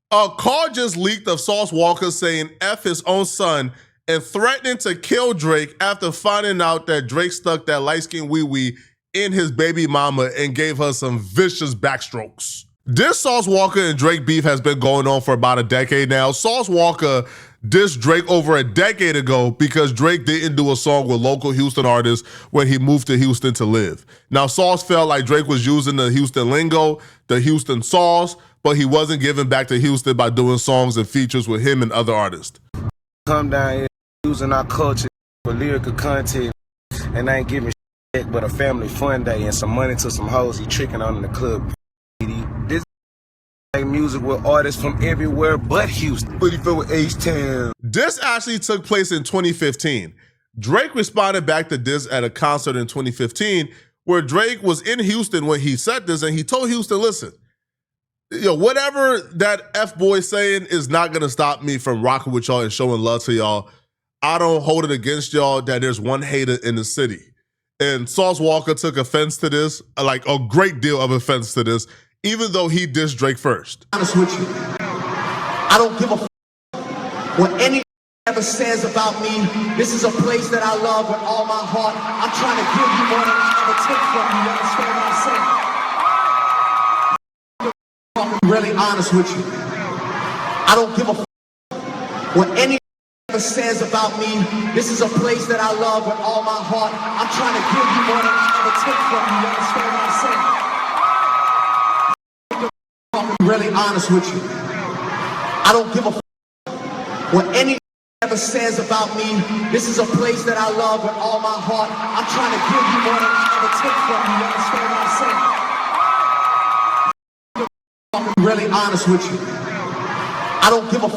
A call just leaked of Sauce Walka saying F his own son and threatening to kill Drake after finding out that Drake stuck that light-skinned wee-wee in his baby mama and gave her some vicious backstrokes. This Sauce Walka and Drake beef has been going on for about a decade now. Sauce Walka dissed Drake over a decade ago because Drake didn't do a song with local Houston artists when he moved to Houston to live. Now, Sauce felt like Drake was using the Houston lingo, the Houston sauce, but he wasn't giving back to Houston by doing songs and features with him and other artists. Come down here using our culture for lyrical content, and I ain't giving shit but a family fun day and some money to some hoes he tricking on in the club. This music with artists from everywhere but Houston. But he feel with H-Town. This actually took place in 2015. Drake responded back to this at a concert in 2015 where Drake was in Houston when he said this, and he told Houston, listen, whatever that F-boy saying is not going to stop me from rocking with y'all and showing love to y'all. I don't hold it against y'all that there's one hater in the city. And Sauce Walka took offense to this, like a great deal of offense to this, even though he dissed Drake first. Honest with you, I don't give a what any ever says about me. This is a place that I love with all my heart. I'm trying to give you more than I ever take from you. You understand what I'm saying? I'm really honest with you. I don't give a what any ever says about me. This is a place that I love with all my heart. I'm trying to give you more than I ever take from you. You understand what I'm saying? I'm really honest with you. I don't give a what any ever says about me. This is a place that I love with all my heart. I'm trying to give you more than I ever take from you. You understand what I'm saying? I'm really honest with you. I don't give a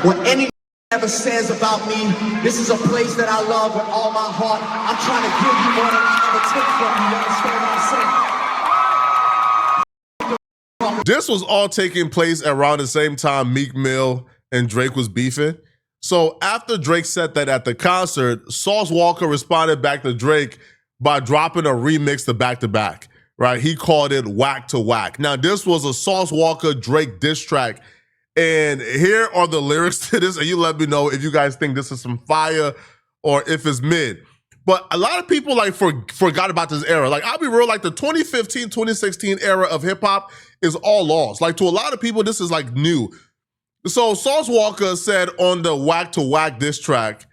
what any ever says about me. This is a place that I love with all my heart. I'm trying to give you more than I ever take from you. You understand what I'm saying? This was all taking place around the same time Meek Mill and Drake was beefing. So after Drake said that at the concert, Sauce Walka responded back to Drake by dropping a remix to Back to Back, right? He called it Whack to Whack. Now, this was a Sauce Walka Drake diss track, and here are the lyrics to this, and you let me know if you guys think this is some fire or if it's mid. But a lot of people forgot about this era. Like, I'll be real, like the 2015, 2016 era of hip hop is all lost. Like, to a lot of people, this is like new. So Sauce Walka said on the Whack to Whack diss track,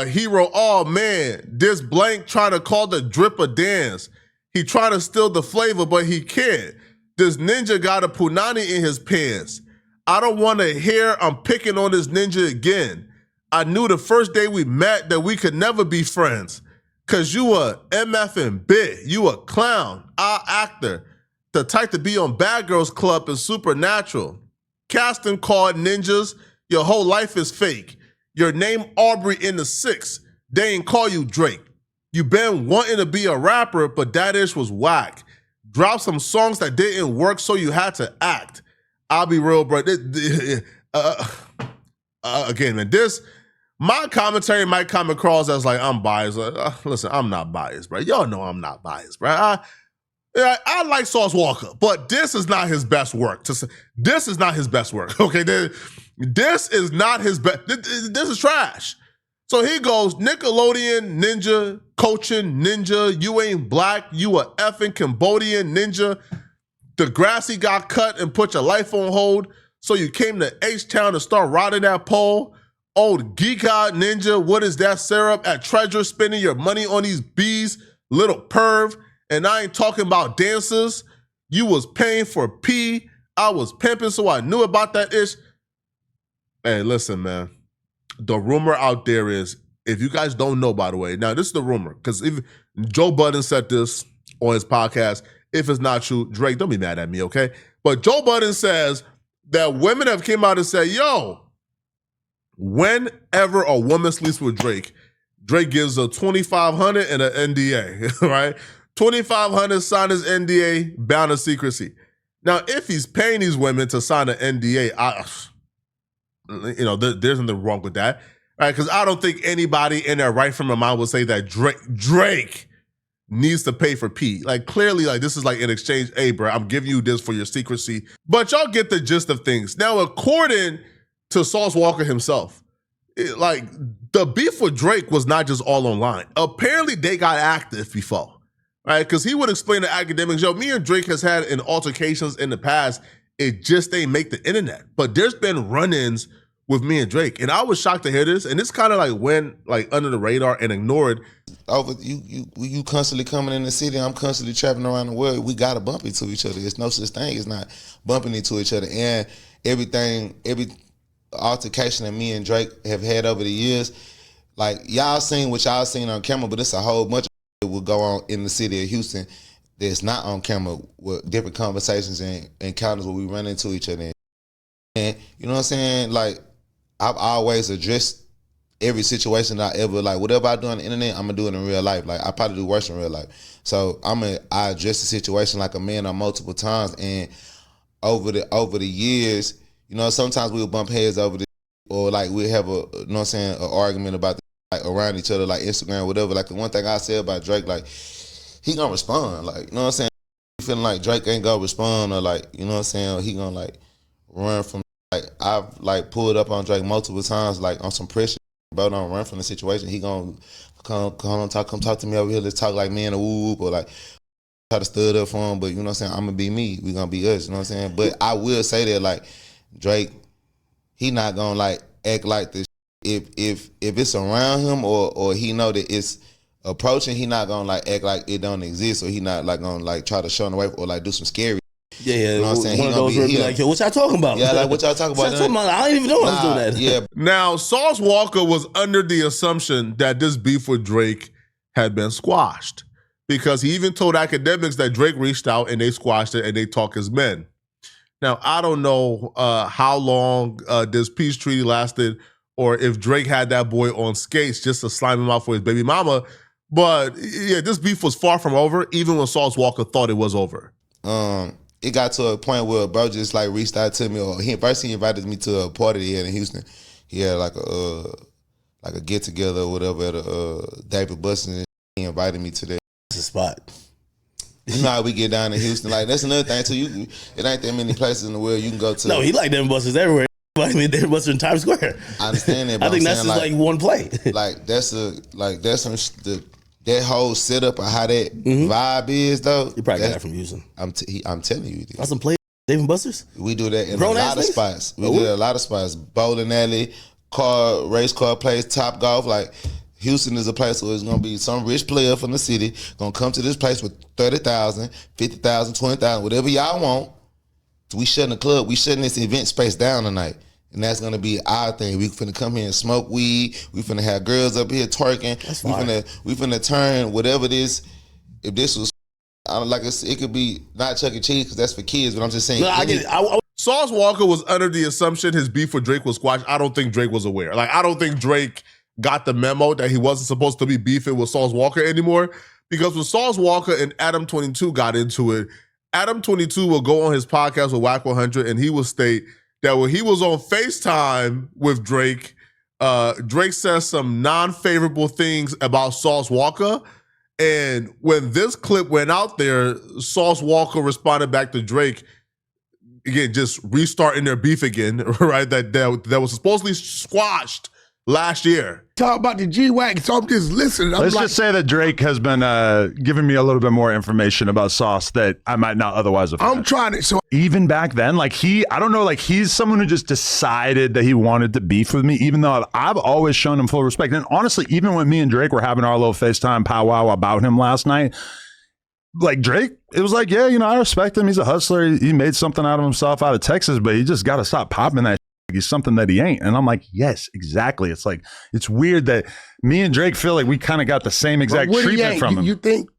he wrote, oh man, this blank trying to call the drip a dance. He trying to steal the flavor, but he can't. This ninja got a punani in his pants. I don't want to hear I'm picking on this ninja again. I knew the first day we met that we could never be friends. Cause you a MF and bit, you a clown, actor, the type to be on Bad Girls Club and Supernatural. Casting called ninjas, your whole life is fake. Your name Aubrey in the 6, they ain't call you Drake. You been wanting to be a rapper, but that ish was whack. Drop some songs that didn't work, so you had to act. I'll be real, bro. Again, man, my commentary might come across as like I'm biased. Listen, I'm not biased, bro. Y'all know I'm not biased, bro. I like Sauce Walka, but this is not his best work. This is not his best work, okay? This is not his best. This is trash. So he goes, Nickelodeon ninja, coaching ninja, you ain't black, you a effing Cambodian ninja. The grassy got cut and put your life on hold, so you came to H-Town to start riding that pole. Old geek-eyed ninja, what is that syrup at Treasure spending your money on these bees, little perv? And I ain't talking about dancers. You was paying for pee. I was pimping, so I knew about that ish. Hey, listen, man. The rumor out there is, if you guys don't know, by the way, now this is the rumor, because if Joe Budden said this on his podcast, if it's not true, Drake, don't be mad at me, okay? But Joe Budden says that women have came out and said, yo, whenever a woman sleeps with Drake, Drake gives a $2,500 and an NDA, right? $2,500, sign his NDA, bound to secrecy. Now, if he's paying these women to sign an NDA, there's nothing wrong with that, right? Because I don't think anybody in their right frame of mind would say that Drake needs to pay for Pete. Like, clearly, like, this is like in exchange, hey, bro, I'm giving you this for your secrecy. But y'all get the gist of things. Now, according to Sauce Walka himself, like, the beef with Drake was not just all online. Apparently, they got active before, right? Because he would explain to academics, yo, me and Drake has had in altercations in the past. It just ain't make the internet. But there's been run-ins with me and Drake. And I was shocked to hear this. And this kind of like went like under the radar and ignored. Over you constantly coming in the city, I'm constantly traveling around the world. We gotta bump into each other. There's no such thing as not bumping into each other. And every altercation that me and Drake have had over the years, like y'all seen what y'all seen on camera, but it's a whole bunch of that will go on in the city of Houston that's not on camera with different conversations and encounters where we run into each other. And you know what I'm saying? Like, I've always addressed every situation that I ever, like, whatever I do on the internet, I'm gonna do it in real life. Like, I probably do worse in real life. So I address the situation like a man on multiple times. And over the years, you know, sometimes we'll bump heads over the, or like we'll have you know what I'm saying, an argument about like around each other, like Instagram, whatever. Like, the one thing I say about Drake, like, he gonna respond. Like, you know what I'm saying? Feeling like Drake ain't gonna respond, or like, you know what I'm saying, or he gonna like run from, like, I've like pulled up on Drake multiple times, like on some pressure. Bro, don't run from the situation. He gonna come talk to me over here. Let's talk like me and a whoop, or like try to stud up for him. But you know what I'm saying? I'm gonna be me. We gonna be us. You know what I'm saying? But I will say that, like, Drake, he not gonna like act like this. If it's around him, or he know that it's approaching, he not gonna like act like it don't exist, or he not like gonna like try to shun away, or like do some scary. Yeah, you know what I'm saying? One of those where be like, yo, what y'all talking about? Yeah, like, what y'all talking about? I don't even know I was doing that. Yeah. Now, Sauce Walka was under the assumption that this beef with Drake had been squashed, because he even told academics that Drake reached out and they squashed it and they talk as men. Now, I don't know how long this peace treaty lasted, or if Drake had that boy on skates just to slime him out for his baby mama. But yeah, this beef was far from over, even when Sauce Walka thought it was over. It got to a point where bro just like reached out to me, or he invited me to a party he had in Houston. He had like a get together or whatever at a David Bustin'. He invited me to that. It's a spot. You know how we get down in Houston. Like, that's another thing too. It ain't that many places in the world you can go to. No, he like David Busters everywhere. I mean, David Buster in Times Square. I understand that. But I think that's just like one play. That whole setup of how that vibe is, though. You probably got that from Houston. I'm telling you. That's some play, David Busters? We do that in Grown a lot of athletes? spots. We do that in a lot of spots. Bowling alley, race car place, Top Golf. Like, Houston is a place where it's going to be some rich player from the city going to come to this place with 30,000, 50,000, 20,000, whatever y'all want. So we shutting the club. We shutting this event space down tonight. And that's gonna be our thing. We finna come here and smoke weed. We finna have girls up here twerking. We finna turn whatever this. If this was, like I said, it could be not Chuck E. Cheese because that's for kids. But I'm just saying. No, I get it. Sauce Walka was under the assumption his beef with Drake was squashed. I don't think Drake was aware. Like, I don't think Drake got the memo that he wasn't supposed to be beefing with Sauce Walka anymore. Because when Sauce Walka and Adam 22 got into it, Adam 22 will go on his podcast with Whack 100 and he will state that when he was on FaceTime with Drake, Drake says some non-favorable things about Sauce Walka. And when this clip went out there, Sauce Walka responded back to Drake, again, just restarting their beef again, right? That was supposedly squashed last year. Talk about the G-Wagon, so I'm just listening. Let's just say that Drake has been giving me a little bit more information about Sauce that I might not otherwise have had. I'm trying to. So even back then, like I don't know, like he's someone who just decided that he wanted to beef with me, even though I've always shown him full respect. And honestly, even when me and Drake were having our little FaceTime powwow about him last night, like Drake, it was like, yeah, you know, I respect him. He's a hustler. He made something out of himself out of Texas, but he just got to stop popping that. He's something that he ain't. And I'm like, yes, exactly. It's like, it's weird that me and Drake feel like we kind of got the same exact treatment from him. You think?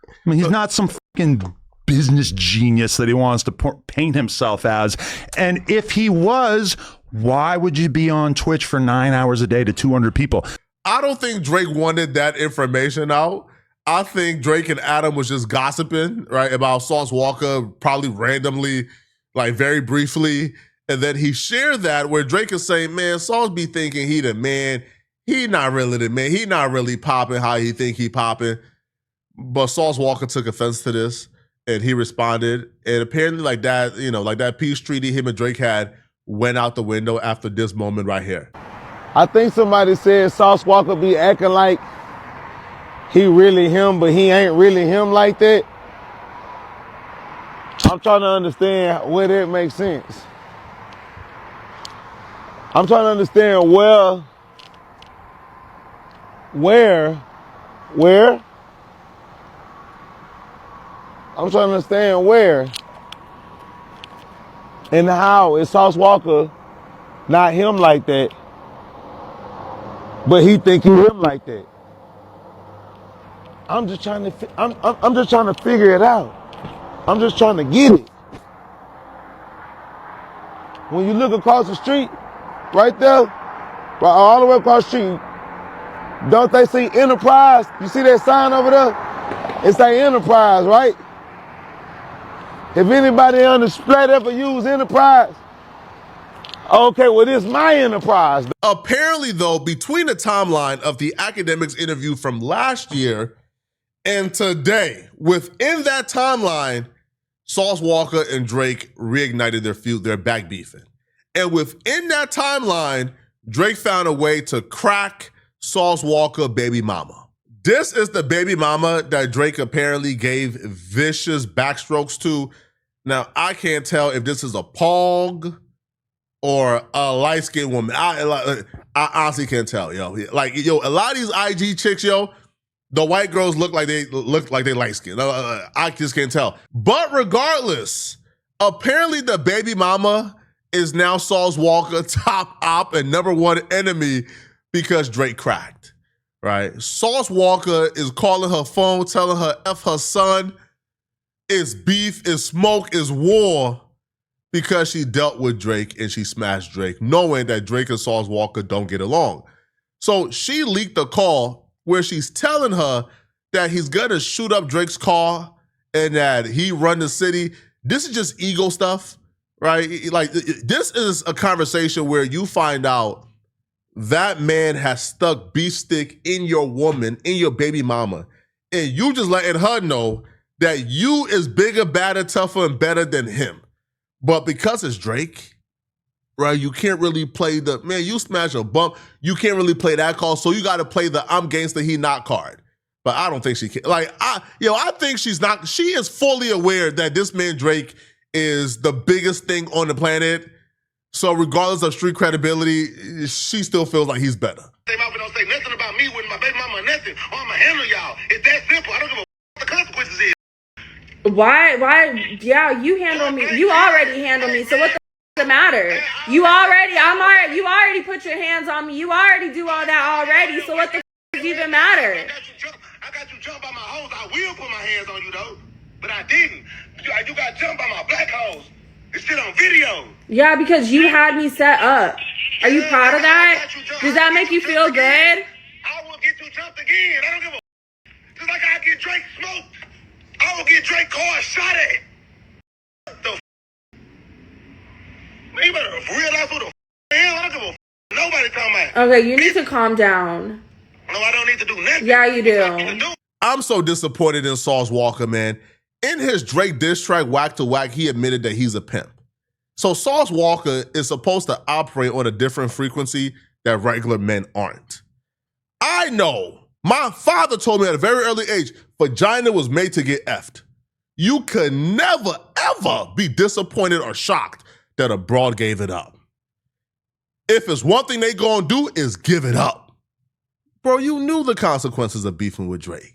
I mean, he's not some fucking business genius that he wants to paint himself as. And if he was, why would you be on Twitch for 9 hours a day to 200 people? I don't think Drake wanted that information out. I think Drake and Adam was just gossiping, right, about Sauce Walka, probably randomly, like very briefly. And then he shared that where Drake is saying, man, Sauce be thinking he the man. He not really the man. He not really popping how he think he popping. But Sauce Walka took offense to this, and he responded. And apparently, like that peace treaty him and Drake had went out the window after this moment right here. I think somebody said Sauce Walka be acting like he really him, but he ain't really him like that. I'm trying to understand where that makes sense. I'm trying to understand where? I'm trying to understand where and how is Sauce Walka not him like that, but he think he him like that. I'm just trying to figure it out. I'm just trying to get it. When you look across the street, right there, right all the way across the street, don't they see Enterprise? You see that sign over there? It say Enterprise, right? If anybody on display ever use Enterprise, okay, well, this my Enterprise. Apparently, though, between the timeline of the academics interview from last year and today, within that timeline, Sauce Walka and Drake reignited their feud. They're back beefing. And within that timeline, Drake found a way to crack Sauce Walka baby mama. This is the baby mama that Drake apparently gave vicious backstrokes to. Now, I can't tell if this is a pog or a light-skinned woman. I honestly can't tell, yo. Like, yo, a lot of these IG chicks, yo, the white girls look like they light-skinned. I just can't tell. But regardless, apparently the baby mama is now Sauce Walka top op and number one enemy because Drake cracked, right? Sauce Walka is calling her phone, telling her F her son. It's beef, it's smoke, it's war because she dealt with Drake and she smashed Drake, knowing that Drake and Sauce Walka don't get along. So she leaked a call where she's telling her that he's gonna shoot up Drake's car and that he run the city. This is just ego stuff, right? Like, this is a conversation where you find out that man has stuck beef stick in your woman, in your baby mama, and you just letting her know that you is bigger, badder, tougher, and better than him. But because it's Drake, right, you can't really play the, man, you smash a bump, you can't really play that call, so you got to play the I'm gangster, he not card. But I don't think she can. Like, I think she is fully aware that this man Drake is the biggest thing on the planet. So regardless of street credibility, she still feels like he's better. They don't say nothing about me with my baby mama or nothing, or I'ma handle y'all. It's that simple. I don't give a what the consequences is. Why? Yeah, you handle me. You already handle me. So what the matter? You already put your hands on me. You already do all that already. So what the does even matter? I got you jumped by my hoes. I will put my hands on you though, but I didn't. You got jumped by my black hoes. It's shit on video. Yeah, because you had me set up. Are you proud of that? Does that make you feel good? I will get you jumped again. I don't give a just like I get Drake smoked. I will get Drake car shot at. The man, you better realize who the hell. I don't give a nobody talking about. Okay, you need to calm down. No, I don't need to do nothing. Yeah, you do. I'm so disappointed in Sauce Walka, man. In his Drake diss track, Whack to Whack, he admitted that he's a pimp. So Sauce Walka is supposed to operate on a different frequency that regular men aren't. I know. My father told me at a very early age, vagina was made to get effed. You could never, ever be disappointed or shocked that a broad gave it up. If it's one thing they gonna do is give it up. Bro, you knew the consequences of beefing with Drake.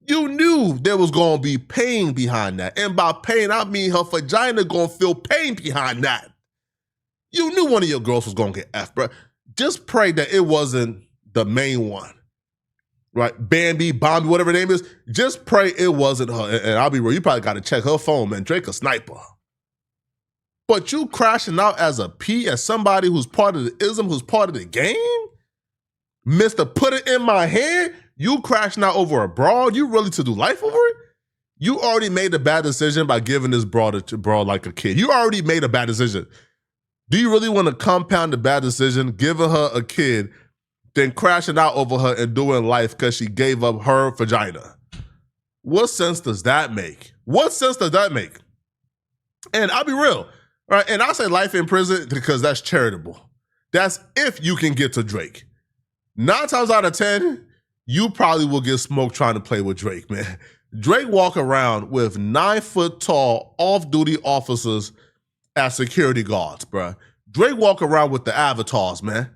You knew there was gonna be pain behind that. And by pain, I mean her vagina gonna feel pain behind that. You knew one of your girls was gonna get effed, bro. Just pray that it wasn't the main one. Right, Bambi, Bombi, whatever her name is, just pray it wasn't her. And I'll be real, you probably got to check her phone, man. Drake a sniper. But you crashing out as a P, as somebody who's part of the ism, who's part of the game? Mr. Put It In My Hand, you crashing out over a broad? You really to do life over it? You already made a bad decision by giving this broad like a kid. You already made a bad decision. Do you really want to compound the bad decision, giving her a kid, then crashing out over her and doing life because she gave up her vagina? What sense does that make? What sense does that make? And I'll be real, right? And I say life in prison because that's charitable. That's if you can get to Drake. 9 times out of 10, you probably will get smoked trying to play with Drake, man. Drake walk around with 9-foot-tall off-duty officers as security guards, bruh. Drake walk around with the avatars, man.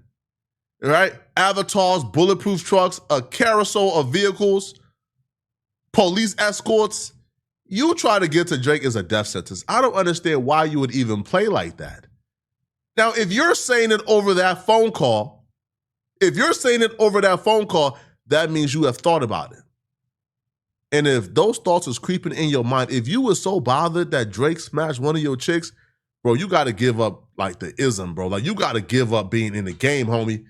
Right? Avatars, bulletproof trucks, a carousel of vehicles, police escorts. You try to get to Drake is a death sentence. I don't understand why you would even play like that. Now, if you're saying it over that phone call, that means you have thought about it. And if those thoughts is creeping in your mind, if you were so bothered that Drake smashed one of your chicks, bro, you got to give up like the ism, bro. Like you got to give up being in the game, homie,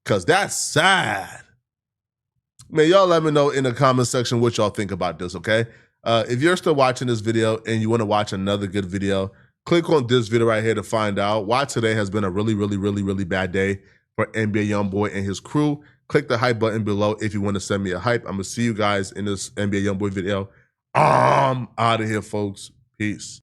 because that's sad. Man, y'all let me know in the comment section what y'all think about this, okay? If you're still watching this video and you want to watch another good video, click on this video right here to find out why today has been a really, really, really, really bad day for NBA YoungBoy and his crew. Click the hype button below if you want to send me a hype. I'm going to see you guys in this NBA YoungBoy video. I'm out of here, folks. Peace.